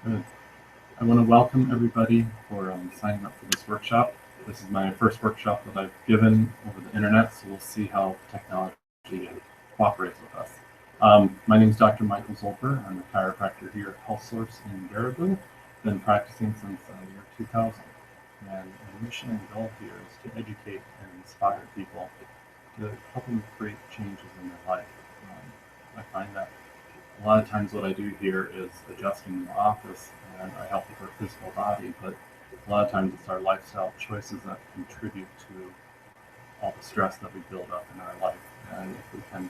Good. I want to welcome everybody for signing up for this workshop. This is my first workshop that I've given over the internet, so we'll see how technology cooperates with us. My name is Dr. Michael Zolper. I'm a chiropractor here at Health Source in Baraboo. Been practicing since the year 2000. And my mission and goal here is to educate and inspire people to help them create changes in their life. I find that a lot of times what I do here is adjusting in the office and I help with our physical body, but a lot of times it's our lifestyle choices that contribute to all the stress that we build up in our life. And if we can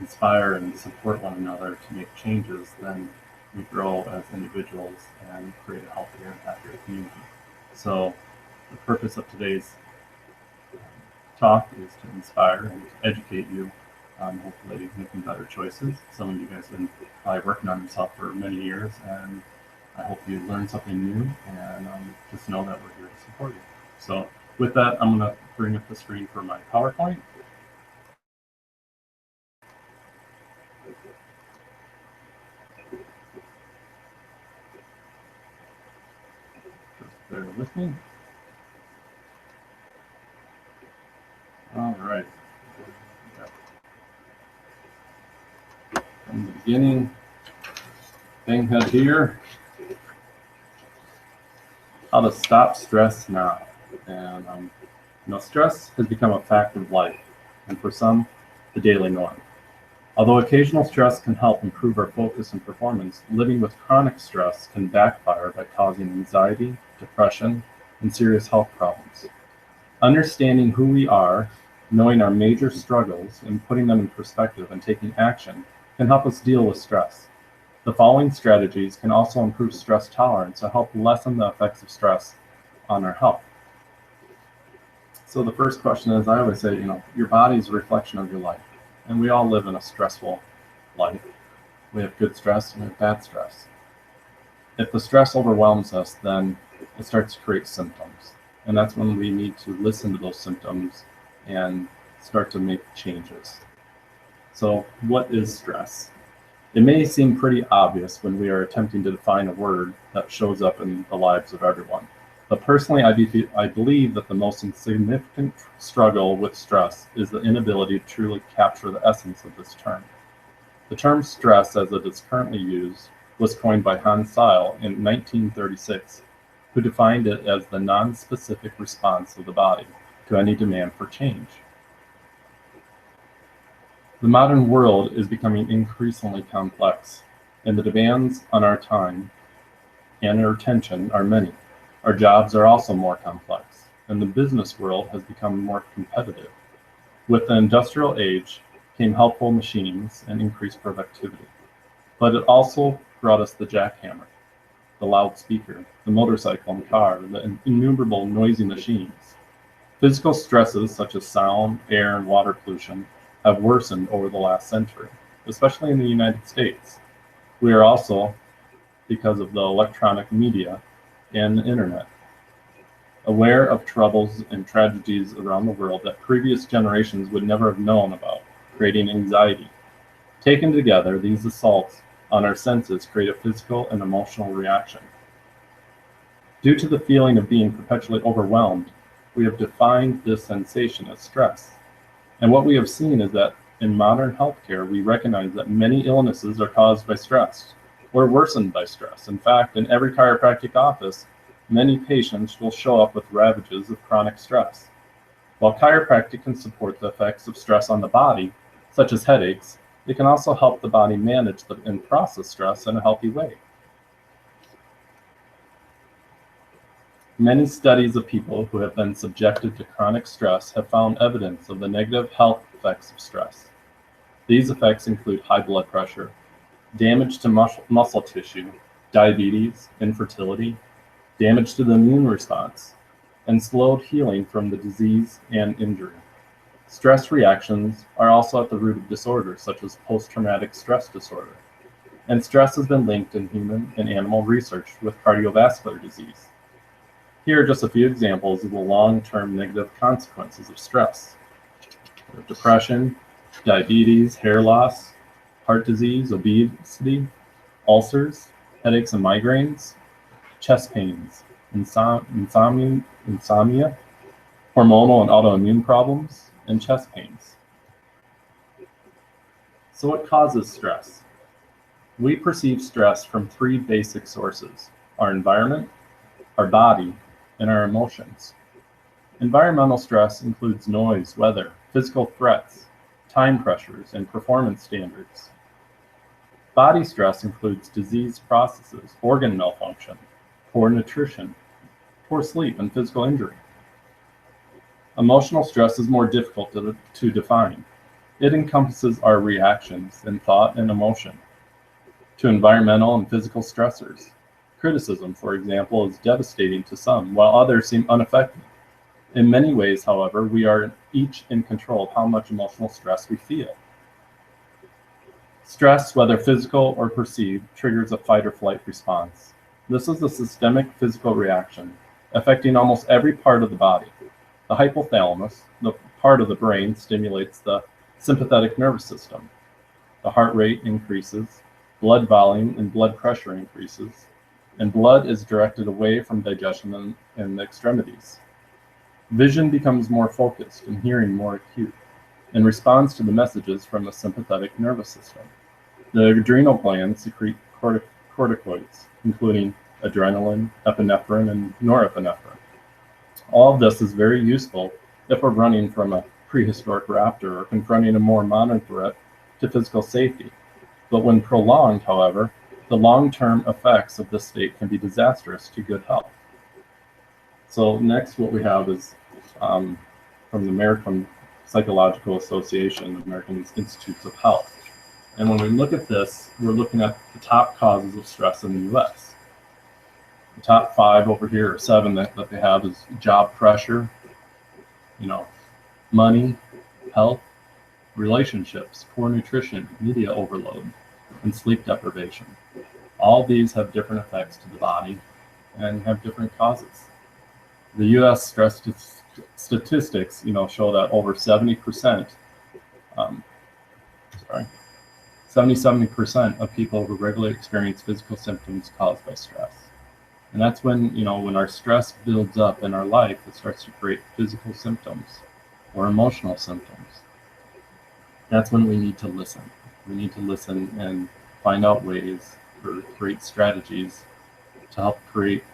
inspire and support one another to make changes, then we grow as individuals and create a healthier and happier community. So the purpose of today's talk is to inspire and to educate you on hopefully making better choices. Some of you guys have been probably working on yourself for many years, and I hope you learn something new, and just know that we're here to support you. So with that, I'm going to bring up the screen for my PowerPoint. Just bear with me. All right. From the beginning, thing head here. How to stop stress now. And stress has become a fact of life, and for some, the daily norm. Although occasional stress can help improve our focus and performance, living with chronic stress can backfire by causing anxiety, depression, and serious health problems. Understanding who we are, knowing our major struggles, and putting them in perspective and taking action can help us deal with stress. The following strategies can also improve stress tolerance to help lessen the effects of stress on our health. So the first question is, I always say, your body is a reflection of your life. And we all live in a stressful life. We have good stress and we have bad stress. If the stress overwhelms us, then it starts to create symptoms. And that's when we need to listen to those symptoms and start to make changes. So what is stress? It may seem pretty obvious when we are attempting to define a word that shows up in the lives of everyone. But personally, I believe that the most significant struggle with stress is the inability to truly capture the essence of this term. The term stress, as it is currently used, was coined by Hans Seil in 1936, who defined it as the non-specific response of the body to any demand for change. The modern world is becoming increasingly complex, and the demands on our time and our attention are many. Our jobs are also more complex, and the business world has become more competitive. With the industrial age came helpful machines and increased productivity. But it also brought us the jackhammer, the loudspeaker, the motorcycle and car, the innumerable noisy machines. Physical stresses such as sound, air, and water pollution have worsened over the last century, especially in the United States. We are also, because of the electronic media and the internet, aware of troubles and tragedies around the world that previous generations would never have known about, creating anxiety. Taken together, these assaults on our senses create a physical and emotional reaction. Due to the feeling of being perpetually overwhelmed, we have defined this sensation as stress. And what we have seen is that in modern healthcare, we recognize that many illnesses are caused by stress or worsened by stress. In fact, in every chiropractic office, many patients will show up with ravages of chronic stress. While chiropractic can support the effects of stress on the body, such as headaches, it can also help the body manage and process stress in a healthy way. Many studies of people who have been subjected to chronic stress have found evidence of the negative health effects of stress. These effects include high blood pressure, damage to muscle tissue, diabetes, infertility, damage to the immune response, and slowed healing from the disease and injury. Stress reactions are also at the root of disorders such as post-traumatic stress disorder, and stress has been linked in human and animal research with cardiovascular disease. Here are just a few examples of the long-term negative consequences of stress: depression, diabetes, hair loss, heart disease, obesity, ulcers, headaches and migraines, chest pains, insomnia, hormonal and autoimmune problems, and chest pains. So what causes stress? We perceive stress from three basic sources: our environment, our body, and our emotions. Environmental stress includes noise, weather, physical threats, time pressures, and performance standards. Body stress includes disease processes, organ malfunction, poor nutrition, poor sleep, and physical injury. Emotional stress is more difficult to define. It encompasses our reactions in thought and emotion to environmental and physical stressors. Criticism, for example, is devastating to some, while others seem unaffected. In many ways, however, we are each in control of how much emotional stress we feel. Stress, whether physical or perceived, triggers a fight or flight response. This is a systemic physical reaction affecting almost every part of the body. The hypothalamus, the part of the brain, stimulates the sympathetic nervous system. The heart rate increases, blood volume and blood pressure increases, and blood is directed away from digestion and the extremities. Vision becomes more focused and hearing more acute in response to the messages from the sympathetic nervous system. The adrenal glands secrete corticoids, including adrenaline, epinephrine, and norepinephrine. All of this is very useful if we're running from a prehistoric raptor or confronting a more modern threat to physical safety. But when prolonged, however, the long-term effects of this state can be disastrous to good health. So next, what we have is from the American Psychological Association, the American Institutes of Health. And when we look at this, we're looking at the top causes of stress in the US. The top 5 over here, or 7 that they have, is job pressure, money, health, relationships, poor nutrition, media overload, and sleep deprivation. All these have different effects to the body and have different causes. The U.S. stress statistics, show that over 70%, 77% of people who regularly experience physical symptoms caused by stress. And that's when, when our stress builds up in our life, it starts to create physical symptoms or emotional symptoms. That's when we need to listen. We need to listen and find out ways or create strategies to help create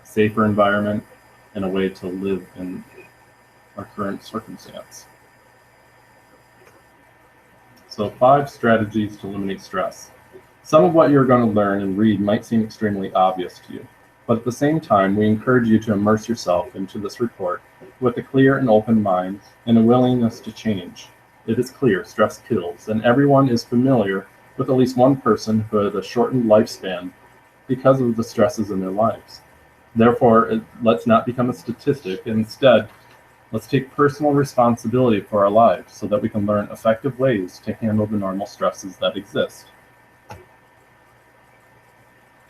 a safer environment and a way to live in our current circumstance. So 5 strategies to eliminate stress. Some of what you're going to learn and read might seem extremely obvious to you, but at the same time, we encourage you to immerse yourself into this report with a clear and open mind and a willingness to change. It is clear stress kills, and everyone is familiar with at least one person who had a shortened lifespan because of the stresses in their lives. Therefore, let's not become a statistic. Instead, let's take personal responsibility for our lives so that we can learn effective ways to handle the normal stresses that exist.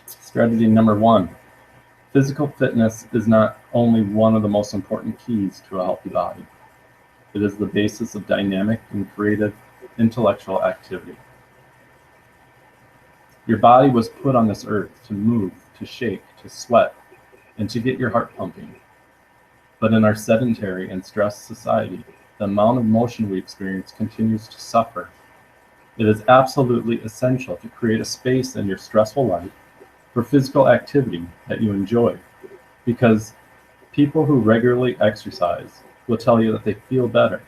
Strategy number 1. Physical fitness is not only one of the most important keys to a healthy body. It is the basis of dynamic and creative intellectual activity. Your body was put on this earth to move, to shake, to sweat, and to get your heart pumping. But in our sedentary and stressed society, the amount of motion we experience continues to suffer. It is absolutely essential to create a space in your stressful life for physical activity that you enjoy, because people who regularly exercise will tell you that they feel better.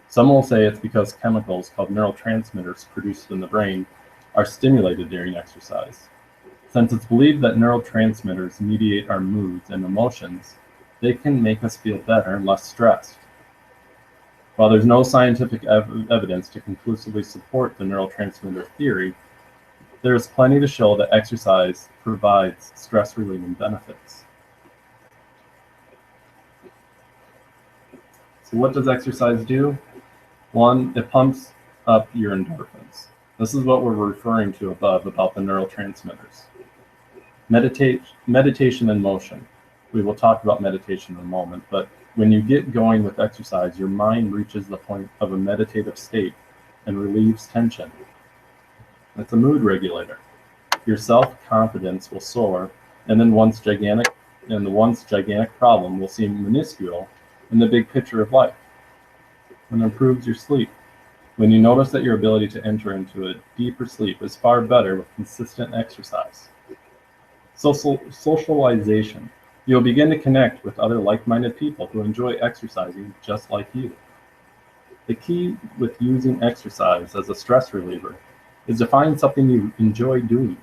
Some will say it's because chemicals called neurotransmitters produced in the brain are stimulated during exercise. Since it's believed that neurotransmitters mediate our moods and emotions, they can make us feel better and less stressed. While there's no scientific evidence to conclusively support the neurotransmitter theory, there is plenty to show that exercise provides stress-relieving benefits. So what does exercise do? 1, it pumps up your endorphins. This is what we're referring to above about the neurotransmitters. Meditation and motion. We will talk about meditation in a moment, but when you get going with exercise, your mind reaches the point of a meditative state and relieves tension. It's a mood regulator. Your self-confidence will soar, and then the once gigantic problem will seem minuscule in the big picture of life. And improves your sleep. When you notice that your ability to enter into a deeper sleep is far better with consistent exercise. Socialization. You'll begin to connect with other like-minded people who enjoy exercising just like you. The key with using exercise as a stress reliever is to find something you enjoy doing,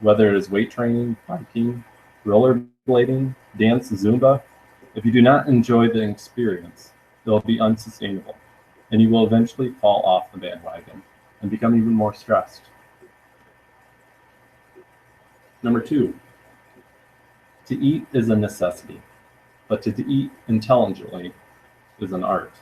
whether it is weight training, biking, rollerblading, dance, Zumba. If you do not enjoy the experience, it will be unsustainable, and you will eventually fall off the bandwagon and become even more stressed. Number 2, to eat is a necessity, but to eat intelligently is an art.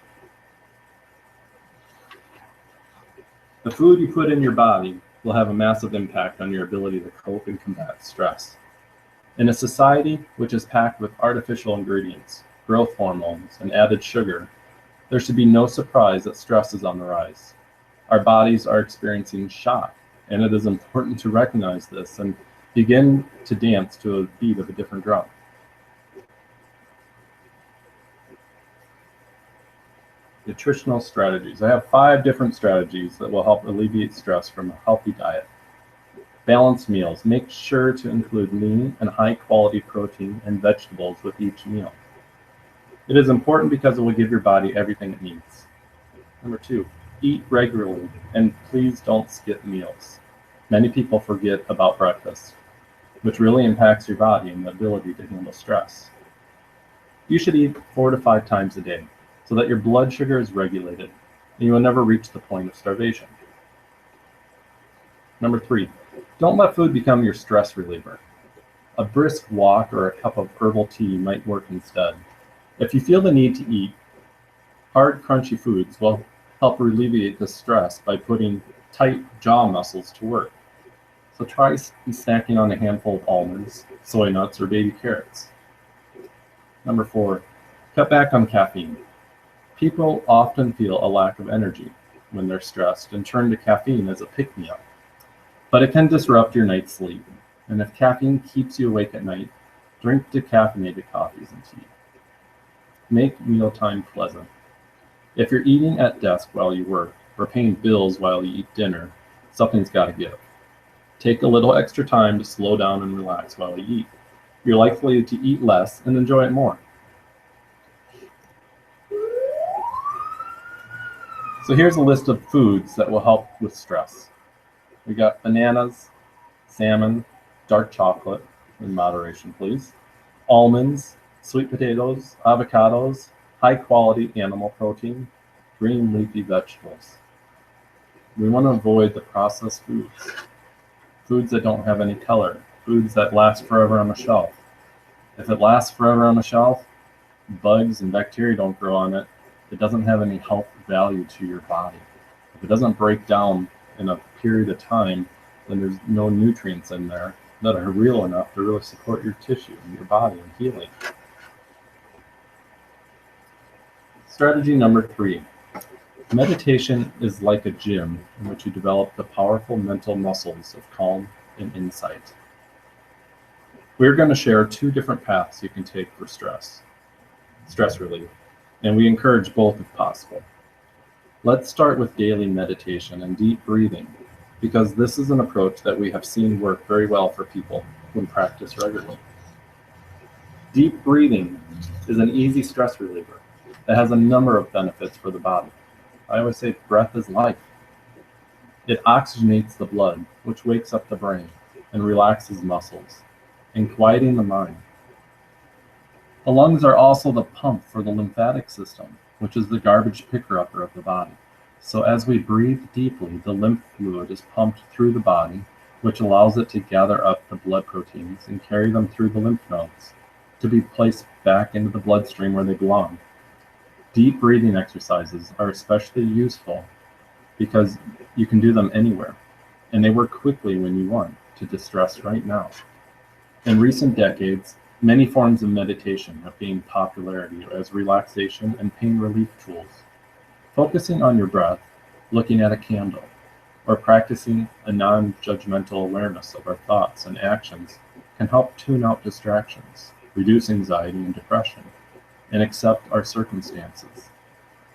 The food you put in your body will have a massive impact on your ability to cope and combat stress. In a society which is packed with artificial ingredients, growth hormones, and added sugar, there should be no surprise that stress is on the rise. Our bodies are experiencing shock, and it is important to recognize this and begin to dance to a beat of a different drum. Nutritional strategies. I have 5 different strategies that will help alleviate stress from a healthy diet. Balanced meals. Make sure to include lean and high-quality protein and vegetables with each meal. It is important because it will give your body everything it needs. Number 2, eat regularly, and please don't skip meals. Many people forget about breakfast, which really impacts your body and the ability to handle stress. You should eat 4 to 5 times a day so that your blood sugar is regulated and you will never reach the point of starvation. Number 3, don't let food become your stress reliever. A brisk walk or a cup of herbal tea might work instead. If you feel the need to eat, hard, crunchy foods will help alleviate the stress by putting tight jaw muscles to work. So try snacking on a handful of almonds, soy nuts, or baby carrots. Number 4, cut back on caffeine. People often feel a lack of energy when they're stressed and turn to caffeine as a pick-me-up. But it can disrupt your night's sleep. And if caffeine keeps you awake at night, drink decaffeinated coffees and tea. Make mealtime pleasant. If you're eating at desk while you work or paying bills while you eat dinner, something's got to give. Take a little extra time to slow down and relax while you eat. You're likely to eat less and enjoy it more. So here's a list of foods that will help with stress. We got bananas, salmon, dark chocolate, in moderation please, almonds, sweet potatoes, avocados, high-quality animal protein, green leafy vegetables. We want to avoid the processed foods, foods that don't have any color, foods that last forever on the shelf. If it lasts forever on the shelf, bugs and bacteria don't grow on it. It doesn't have any health value to your body. If it doesn't break down in a period of time, then there's no nutrients in there that are real enough to really support your tissue and your body and healing. Strategy number 3. Meditation is like a gym in which you develop the powerful mental muscles of calm and insight. We're going to share 2 different paths you can take for stress relief, and we encourage both if possible. Let's start with daily meditation and deep breathing, because this is an approach that we have seen work very well for people when practiced regularly. Deep breathing is an easy stress reliever that has a number of benefits for the body. I always say breath is life. It oxygenates the blood, which wakes up the brain and relaxes muscles, and quieting the mind. The lungs are also the pump for the lymphatic system, which is the garbage picker-upper of the body. So as we breathe deeply, the lymph fluid is pumped through the body, which allows it to gather up the blood proteins and carry them through the lymph nodes to be placed back into the bloodstream where they belong. Deep breathing exercises are especially useful because you can do them anywhere, and they work quickly when you want to distress right now. In recent decades, many forms of meditation have gained popularity as relaxation and pain relief tools. Focusing on your breath, looking at a candle, or practicing a non-judgmental awareness of our thoughts and actions can help tune out distractions, reduce anxiety and depression, and accept our circumstances.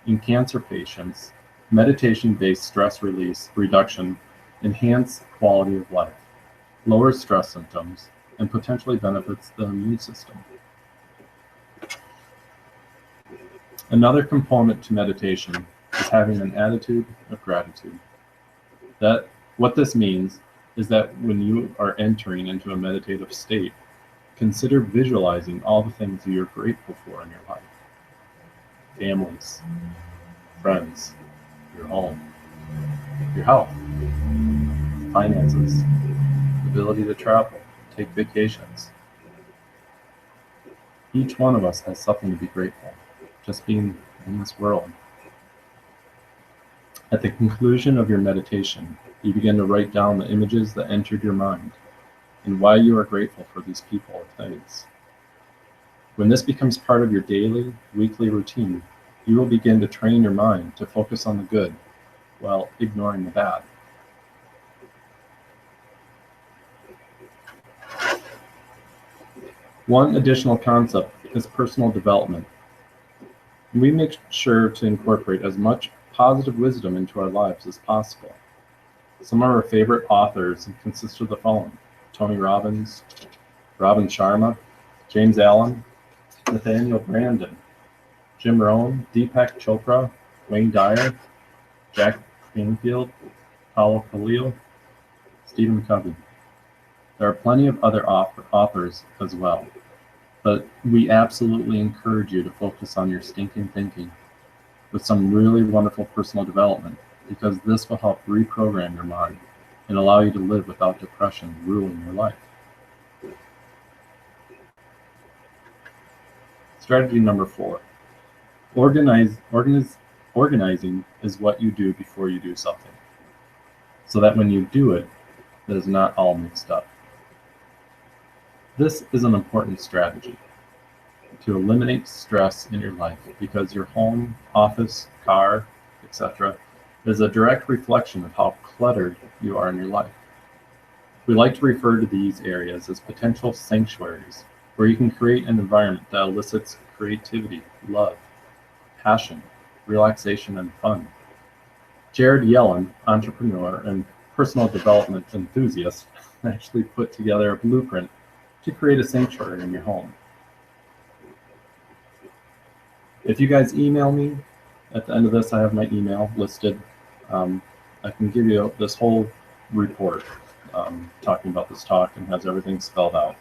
In cancer patients, meditation-based stress release reduction enhance quality of life, lowers stress symptoms, and potentially benefits the immune system. Another component to meditation is having an attitude of gratitude. What this means is that when you are entering into a meditative state, consider visualizing all the things you're grateful for in your life. Families, friends, your home, your health, finances, ability to travel, take vacations. Each one of us has something to be grateful, just being in this world. At the conclusion of your meditation, you begin to write down the images that entered your mind and why you are grateful for these people or things. When this becomes part of your daily, weekly routine, you will begin to train your mind to focus on the good while ignoring the bad. One additional concept is personal development. We make sure to incorporate as much positive wisdom into our lives as possible. Some of our favorite authors consist of the following: Tony Robbins, Robin Sharma, James Allen, Nathaniel Branden, Jim Rohn, Deepak Chopra, Wayne Dyer, Jack Canfield, Paulo Coelho, Stephen Covey. There are plenty of other authors as well, but we absolutely encourage you to focus on your stinking thinking with some really wonderful personal development, because this will help reprogram your mind and allow you to live without depression ruling your life. Strategy number 4. Organizing is what you do before you do something, so that when you do it, it is not all mixed up. This is an important strategy to eliminate stress in your life, because your home, office, car, etc. is a direct reflection of how cluttered you are in your life. We like to refer to these areas as potential sanctuaries, where you can create an environment that elicits creativity, love, passion, relaxation, and fun. Jared Yellen, entrepreneur and personal development enthusiast, actually put together a blueprint to create a sanctuary in your home. If you guys email me, at the end of this I have my email listed. I can give you this whole report talking about this talk, and has everything spelled out.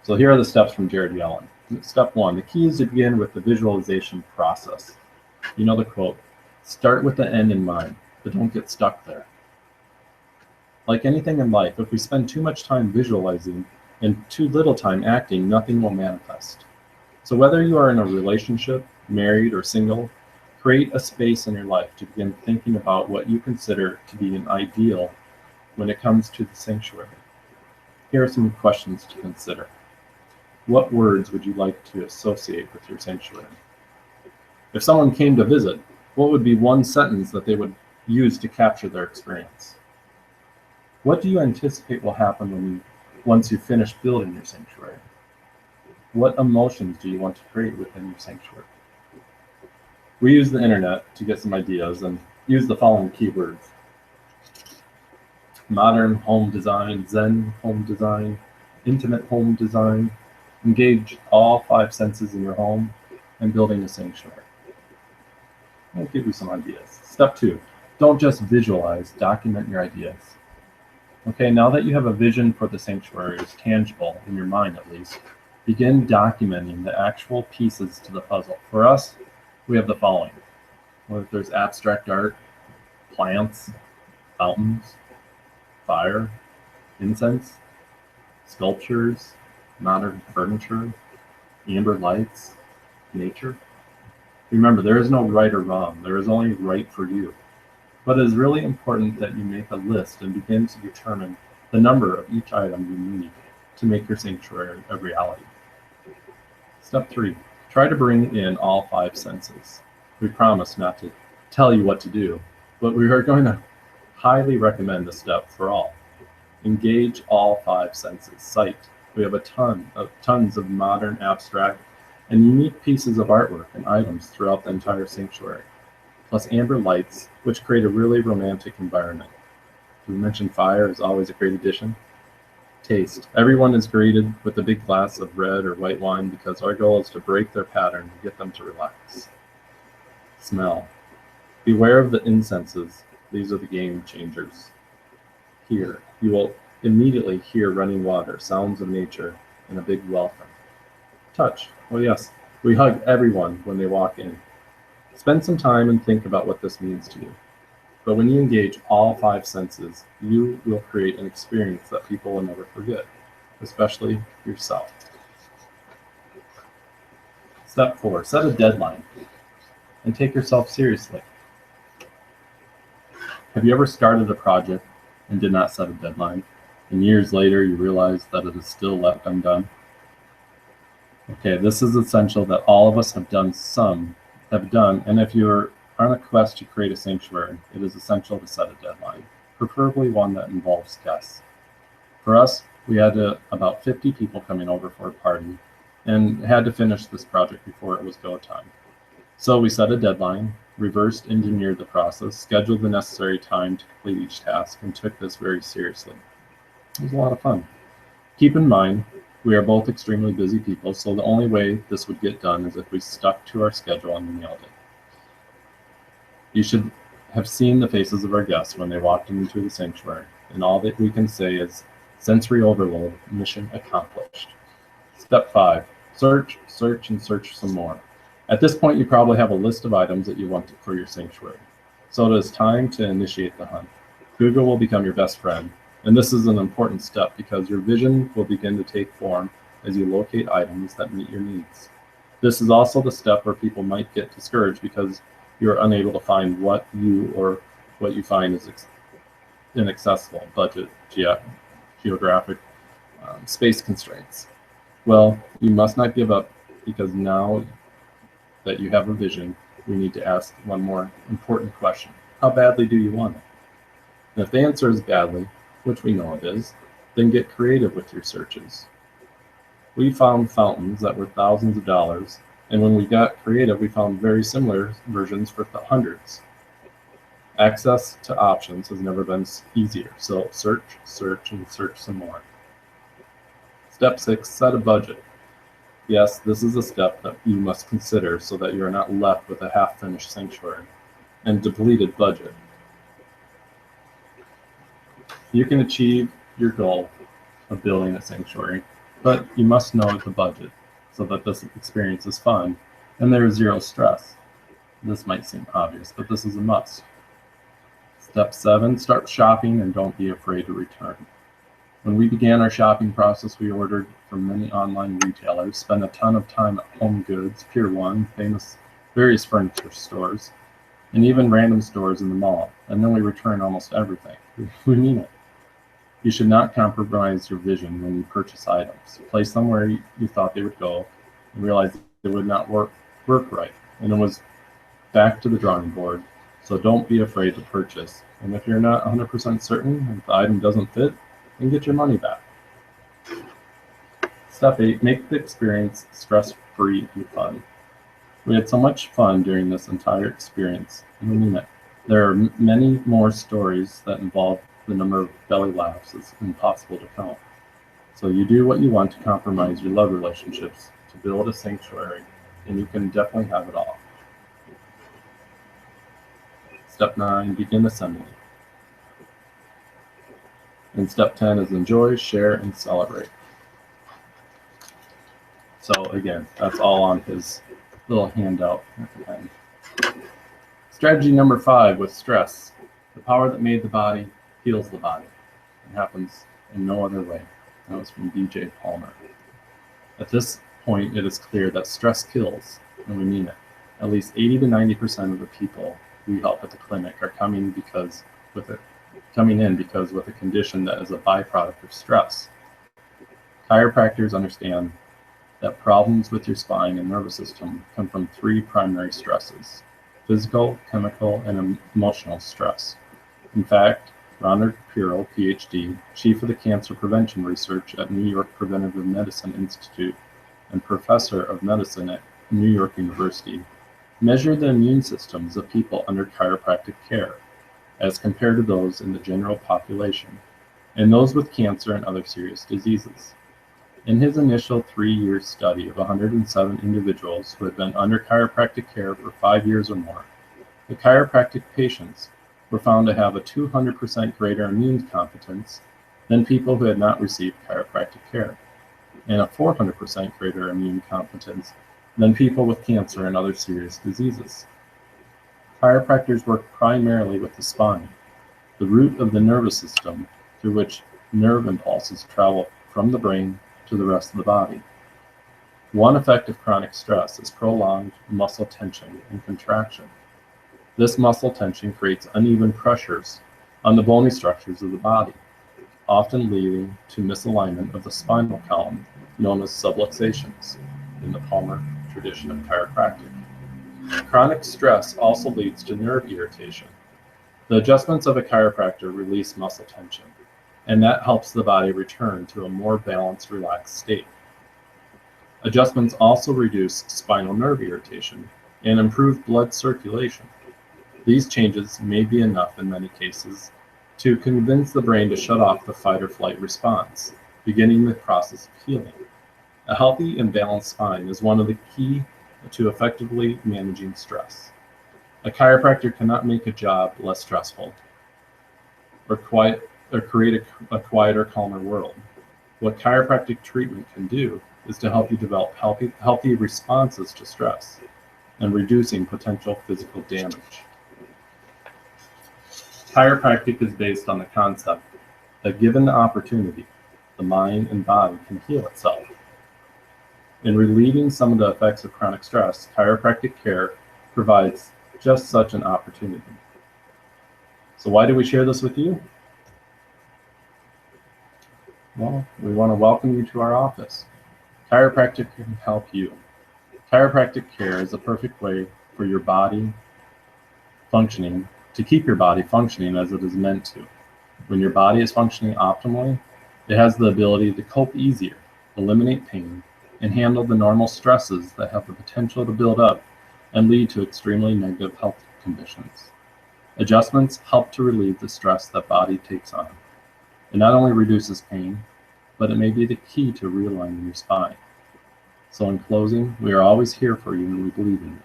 So here are the steps from Jared Yellen. Step 1, the key is to begin with the visualization process. You know the quote, start with the end in mind, but don't get stuck there. Like anything in life, if we spend too much time visualizing and too little time acting, nothing will manifest. So whether you are in a relationship, married, or single, create a space in your life to begin thinking about what you consider to be an ideal when it comes to the sanctuary. Here are some questions to consider. What words would you like to associate with your sanctuary? If someone came to visit, what would be one sentence that they would use to capture their experience? What do you anticipate will happen once you finish building your sanctuary? What emotions do you want to create within your sanctuary? We use the internet to get some ideas and use the following keywords: modern home design, Zen home design, intimate home design, engage all 5 senses in your home, and building a sanctuary. I'll give you some ideas. Step 2, don't just visualize, document your ideas. Okay, now that you have a vision for the sanctuary is tangible, in your mind at least, begin documenting the actual pieces to the puzzle. For us, we have the following. Well, there's abstract art, plants, fountains, fire, incense, sculptures, modern furniture, amber lights, nature. Remember, there is no right or wrong. There is only right for you. But it is really important that you make a list and begin to determine the number of each item you need to make your sanctuary a reality. Step 3, try to bring in all 5 senses. We promise not to tell you what to do, but we are going to highly recommend this step for all. Engage all 5 senses. Sight. We have tons of modern, abstract, and unique pieces of artwork and items throughout the entire sanctuary, plus amber lights, which create a really romantic environment. We mentioned fire is always a great addition. Taste. Everyone is greeted with a big glass of red or white wine because our goal is to break their pattern and get them to relax. Smell. Beware of the incenses. These are the game changers. Hear. You will immediately hear running water, sounds of nature, and a big welcome. Touch. Oh yes, we hug everyone when they walk in. Spend some time and think about what this means to you. But when you engage all 5 senses, you will create an experience that people will never forget, especially yourself. Step 4, set a deadline and take yourself seriously. Have you ever started a project and did not set a deadline, and years later you realize that it is still left undone? Okay, this is essential that all of us have done, and if you're on a quest to create a sanctuary, it is essential to set a deadline, preferably one that involves guests. For us, we had about 50 people coming over for a party and had to finish this project before it was go time. So we set a deadline, reverse engineered the process, scheduled the necessary time to complete each task, and took this very seriously. It was a lot of fun. Keep in mind, we are both extremely busy people, so the only way this would get done is if we stuck to our schedule and nailed it. You should have seen the faces of our guests when they walked into the sanctuary, and all that we can say is sensory overload, mission accomplished. Step 5, search, and search some more. At this point, you probably have a list of items that you want for your sanctuary. So it is time to initiate the hunt. Google will become your best friend, and this is an important step because your vision will begin to take form as you locate items that meet your needs. This is also the step where people might get discouraged because you're unable to find what you find is inaccessible, budget, geographic, space constraints. Well, you must not give up, because now that you have a vision, we need to ask one more important question. How badly do you want it? And if the answer is badly, which we know it is, then get creative with your searches. We found fountains that were thousands of dollars, and when we got creative, we found very similar versions for hundreds. Access to options has never been easier, so search, and search some more. Step 6, set a budget. Yes, this is a step that you must consider so that you are not left with a half-finished sanctuary and depleted budget. You can achieve your goal of building a sanctuary, but you must know the budget so that this experience is fun and there is zero stress. This might seem obvious, but this is a must. Step 7, start shopping and don't be afraid to return. When we began our shopping process, we ordered from many online retailers, spent a ton of time at Home Goods, Pier 1, various furniture stores, and even random stores in the mall, and then we return almost everything. We mean it. You should not compromise your vision when you purchase items. Place them where you thought they would go and realize they would not work right, and it was back to the drawing board. So don't be afraid to purchase. And if you're not 100% certain if the item doesn't fit, then get your money back. Step 8, make the experience stress-free and fun. We had so much fun during this entire experience, and we mean it. There are many more stories that involve the number of belly laughs is impossible to count. So you do what you want to compromise your love relationships to build a sanctuary, and you can definitely have it all. Step 9, begin assembly. And step 10 is enjoy, share, and celebrate. So again, that's all on his little handout at the end. Strategy number 5 with stress. The power that made the body heals the body. It happens in no other way. That was from DJ Palmer. At this point, it is clear that stress kills, and we mean it. At least 80 to 90% of the people we help at the clinic are coming in because with a condition that is a byproduct of stress. Chiropractors understand that problems with your spine and nervous system come from 3 primary stresses: physical, chemical, and emotional stress. In fact, Ronald Pirro, PhD, Chief of the Cancer Prevention Research at New York Preventive Medicine Institute and Professor of Medicine at New York University, measured the immune systems of people under chiropractic care as compared to those in the general population and those with cancer and other serious diseases. In his initial 3-year study of 107 individuals who had been under chiropractic care for 5 years or more, the chiropractic patients were found to have a 200% greater immune competence than people who had not received chiropractic care, and a 400% greater immune competence than people with cancer and other serious diseases. Chiropractors work primarily with the spine, the root of the nervous system through which nerve impulses travel from the brain to the rest of the body. One effect of chronic stress is prolonged muscle tension and contraction. This muscle tension creates uneven pressures on the bony structures of the body, often leading to misalignment of the spinal column, known as subluxations, in the Palmer tradition of chiropractic. Chronic stress also leads to nerve irritation. The adjustments of a chiropractor release muscle tension, and that helps the body return to a more balanced, relaxed state. Adjustments also reduce spinal nerve irritation and improve blood circulation. These changes may be enough in many cases to convince the brain to shut off the fight or flight response, beginning the process of healing. A healthy and balanced spine is one of the key to effectively managing stress. A chiropractor cannot make a job less stressful or create a quieter, calmer world. What chiropractic treatment can do is to help you develop healthy responses to stress and reducing potential physical damage. Chiropractic is based on the concept that given the opportunity, the mind and body can heal itself. In relieving some of the effects of chronic stress, chiropractic care provides just such an opportunity. So why do we share this with you? Well, we want to welcome you to our office. Chiropractic can help you. Chiropractic care is a perfect way for your body functioning, to keep your body functioning as it is meant to. When your body is functioning optimally, it has the ability to cope easier, eliminate pain, and handle the normal stresses that have the potential to build up and lead to extremely negative health conditions. Adjustments help to relieve the stress that body takes on. It not only reduces pain, but it may be the key to realigning your spine. So in closing, we are always here for you and we believe in you.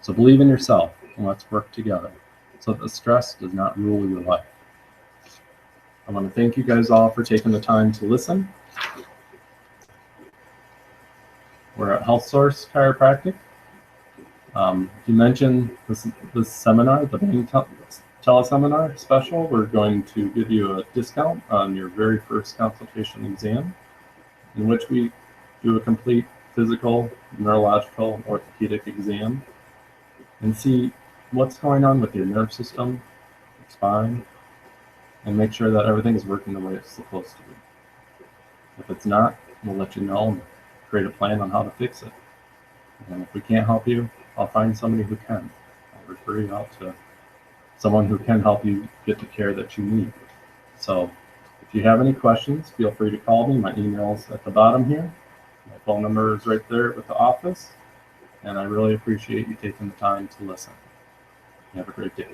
So believe in yourself and let's work together so that the stress does not rule your life. I want to thank you guys all for taking the time to listen. We're at Health Source Chiropractic. You mentioned this seminar, the main teleseminar special. We're going to give you a discount on your very first consultation exam, in which we do a complete physical, neurological, orthopedic exam and see what's going on with your nerve system, your spine, and make sure that everything's working the way it's supposed to be. If it's not, we'll let you know and create a plan on how to fix it. And if we can't help you, I'll find somebody who can. I'll refer you out to someone who can help you get the care that you need. So if you have any questions, feel free to call me. My email's at the bottom here. My phone number is right there with the office. And I really appreciate you taking the time to listen. Have a great day.